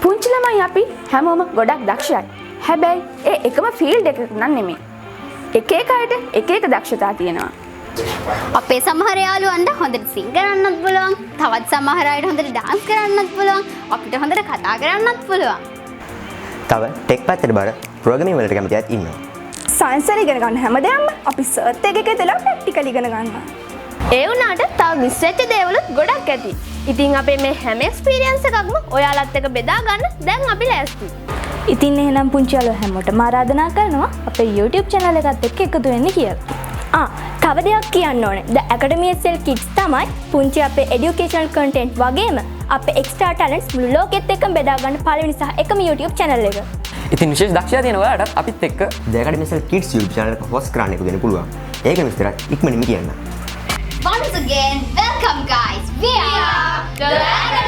පුංචි ළමයි අපි හැමෝම ගොඩක් දක්ෂයි. හැබැයි ඒ එකම ෆීල්ඩ් එකක නම් නෙමෙයි. එක එක අයට එක එක දක්ෂතා තියෙනවා. අපේ සමහර යාළුවන්ට හොඳට සිං කරන්නත් පුළුවන්. තවත් සමහර අයට හොඳට ඩාන්ස් කරන්නත් පුළුවන්. අපිට හොඳට කතා කරන්නත් පුළුවන්. තව ටෙක් පැත්තට බර ප්‍රෝග්‍රෑමින් වලට කැමති අයත් ඉන්නවා. සයන්ස් වල ඉගෙන ගන්න හැමදේම අපි සර්ච් එකේ දාලා ප්‍රැක්ටිකල් ඉගෙන ගන්නවා. ඒ වුණාට තව මිස් වෙච්ච දේවලුත් ගොඩක් ඇති. ඉතින් අපේ මේ හැම එක්ස්පීරියන්ස් එකක්ම ඔයාලත් එක්ක බෙදා ගන්න දැන් අපි ලෑස්ති. ඉතින් එහෙනම් පුංචි යාළුවෝ හැමෝටම ආරාධනා කරනවා අපේ YouTube channel එකත් එක්ක එකතු වෙන්න කියලා. තව දෙයක් කියන්න ඕනේ. The Academy SL Kids තමයි පුංචි අපේ educational content වගේම අපේ extra talents මුළු ලෝකෙත් එක්කම බෙදා ගන්න පළවෙනි සහ එකම YouTube channel එක. ඉතින් විශේෂ දක්ෂතා තියෙන ඔයාලටත් අපිත් එක්ක The Academy SL Kids YouTube channel එක host කරන්න එකතු වෙන්න පුළුවන්. ඒක විස්තරත් ඉක්මනින්ම කියන්න. Once again, welcome guys. We are the